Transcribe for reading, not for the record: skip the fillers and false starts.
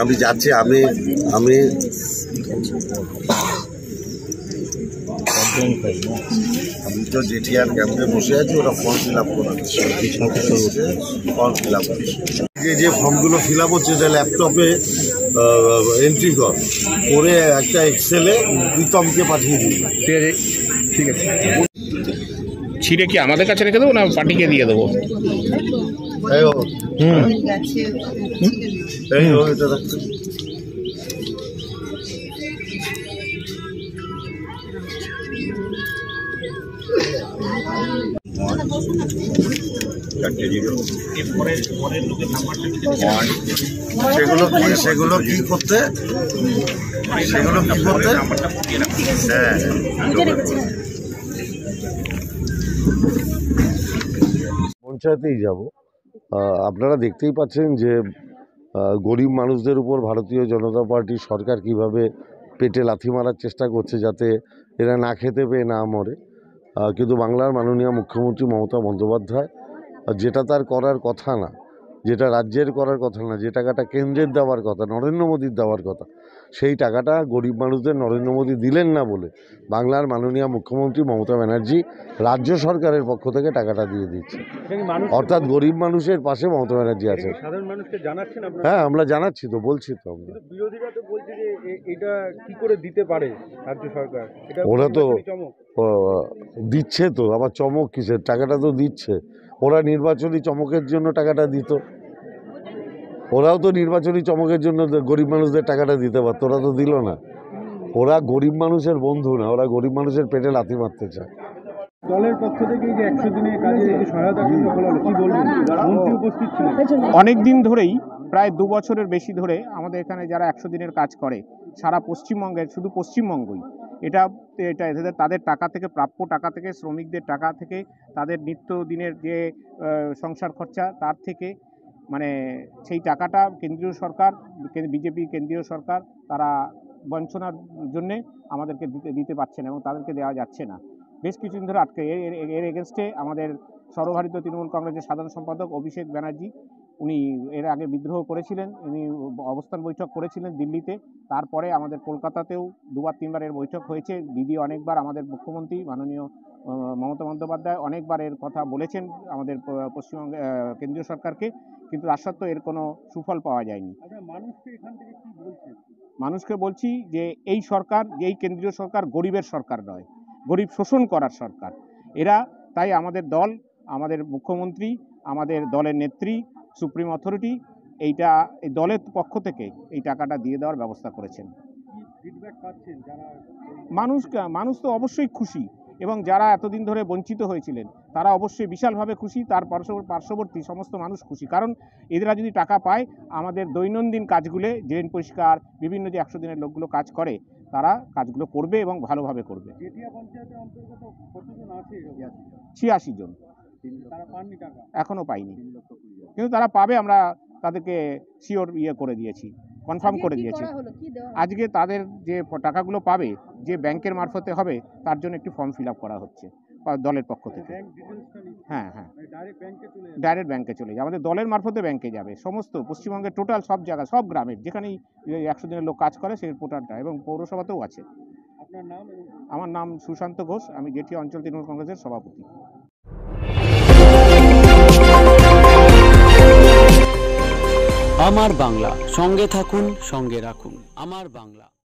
আমি যাচ্ছি, আমি আমি আমি তো জেঠিয়ার ক্যাম্পে বসে আছি, ওরা ফর্ম ফিল আপ করাচ্ছে, ফর্ম ফিল আপ যে ফর্মগুলো ফিল আপ হচ্ছে যে ল্যাপটপে এন্ট্রি করে একটা এক্সেলে প্রীতমকে পাঠিয়ে দিই। ঠিক আছে, ছিঁড়ে কি আমাদের কাছে রেখে দেবো না পার্টিকে দিয়ে দেবো? এটা রাখছি। সেগুলো কি করতে হ্যাঁ পঞ্চায়েতেই যাব। আপনারা দেখতেই পাচ্ছেন যে গরিব মানুষদের উপর ভারতীয় জনতা পার্টির সরকার কিভাবে পেটে লাথি মারার চেষ্টা করছে যাতে এরা না খেতে পেয়ে না মরে। কিন্তু বাংলার মাননীয় মুখ্যমন্ত্রী মমতা বন্দ্যোপাধ্যায়, যেটা তার করার কথা না, যেটা রাজ্যের করার কথা না, যে টাকাটা কেন্দ্রের দেওয়ার কথা, নরেন্দ্র মোদীর দেওয়ার কথা, সেই টাকাটা গরিব মানুষদের নরেন্দ্র মোদী দিলেন না বলে বাংলার মাননীয় মুখ্যমন্ত্রী মমতা ব্যানার্জি রাজ্য সরকারের পক্ষ থেকে টাকাটা দিয়ে দিচ্ছে। অর্থাৎ গরিব মানুষের পাশে মমতা ব্যানার্জি আছে। হ্যাঁ, আমরা জানাচ্ছি তো, বলছি তো। আমরা বিরোধীরা তো বলছে যে এটা কি করে দিতে পারে রাজ্য সরকার, ওরা তো দিচ্ছে তো, আবার চমক কিসের? টাকাটা তো দিচ্ছে। ওরা নির্বাচনী চমকের জন্য টাকাটা দিত, ওরাও তো নির্বাচনী চমকের জন্য গরিব মানুষদের টাকাটা দিতে পারত, ওরা তো দিল না। ওরা গরিব মানুষের বন্ধু না, ওরা গরিব মানুষের পেটে লাথি মারতে চায়। দলের পক্ষ থেকে যে 100 দিনের কাজে সহায়তা কেন্দ্র খোলা হলো, কি বলবেন? মন্ত্রী উপস্থিত ছিলেন। অনেক দিন ধরেই, প্রায় 2 বছরের বেশি ধরে আমাদের এখানে যারা 100 দিনের কাজ করে সারা পশ্চিমবঙ্গের, শুধু পশ্চিমবঙ্গই, এটা তাদের টাকা থেকে, প্রাপ্য টাকা থেকে, শ্রমিকদের টাকা থেকে, তাদের নিত্যদিনের যে সংসার খরচা তার থেকে, মানে সেই টাকাটা কেন্দ্রীয় সরকার, বিজেপি কেন্দ্রীয় সরকার, তারা বঞ্চনার জন্যে আমাদেরকে দিতে পারছে না এবং তাদেরকে দেওয়া যাচ্ছে না। বেশ কিছুদিন ধরে আটকে, এর এগেনস্টে আমাদের সর্বভারতীয় তৃণমূল কংগ্রেসের সাধারণ সম্পাদক অভিষেক ব্যানার্জি, উনি এর আগে বিদ্রোহ করেছিলেন, উনি অবস্থান বৈঠক করেছিলেন দিল্লিতে। তারপরে আমাদের কলকাতাতেও 2-3বার এর বৈঠক হয়েছে। দিদি অনেকবার, আমাদের মুখ্যমন্ত্রী মাননীয় মমতা বন্দ্যোপাধ্যায় অনেকবার এর কথা বলেছেন আমাদের পশ্চিমবঙ্গে কেন্দ্রীয় সরকারকে, কিন্তু তার সত্ত্বেও এর কোনো সুফল পাওয়া যায়নি। মানুষকে এখান থেকে কি বলছেন? মানুষকে বলছি যে এই সরকার, এই কেন্দ্রীয় সরকার গরিবের সরকার নয়, গরিব শোষণ করার সরকার এরা। তাই আমাদের দল, আমাদের মুখ্যমন্ত্রী, আমাদের দলের নেত্রী, সুপ্রিম অথরিটি এই দলের পক্ষ থেকে এই টাকাটা দিয়ে দেওয়ার ব্যবস্থা করেছেন। মানুষ তো অবশ্যই খুশি, এবং যারা এতদিন ধরে বঞ্চিত হয়েছিলেন তারা অবশ্যই বিশালভাবে খুশি, তার পার্শ্ববর্তী সমস্ত মানুষ খুশি। কারণ এরা যদি টাকা পায়, আমাদের দৈনন্দিন কাজগুলো, ড্রেন পরিষ্কার, বিভিন্ন যে 100 দিনের লোকগুলো কাজ করে, তারা কাজগুলো করবে এবং ভালোভাবে করবে। 86 জন এখনো পাইনি, কিন্তু তারা পাবে, আমরা তাদেরকে শিওর করে দিয়েছি, কনফার্ম করে দিয়েছি। আজকে তাদের যে টাকাগুলো পাবে, যে ব্যাংকের মারফতে হবে, তার জন্য একটি ফর্ম ফিল আপ করা হচ্ছে দলের পক্ষ থেকে। হ্যাঁ, ডাইরেক্ট ব্যাংকে চলে যাবে, আমাদের দলের মারফতে ব্যাংকে যাবে। সমস্ত পশ্চিমবঙ্গের টোটাল সব জায়গা, সব গ্রামের যেখানেই 100 দিনের লোক কাজ করে সেই পোর্টালটা, এবং পৌরসভাতেও আছে। আপনার নাম? আমার নাম সুশান্ত ঘোষ, আমি জেঠিয়া অঞ্চল তৃণমূল কংগ্রেসের সভাপতি। আমার বাংলা, সঙ্গে থাকুন, সঙ্গে রাখুন। আমার বাংলা।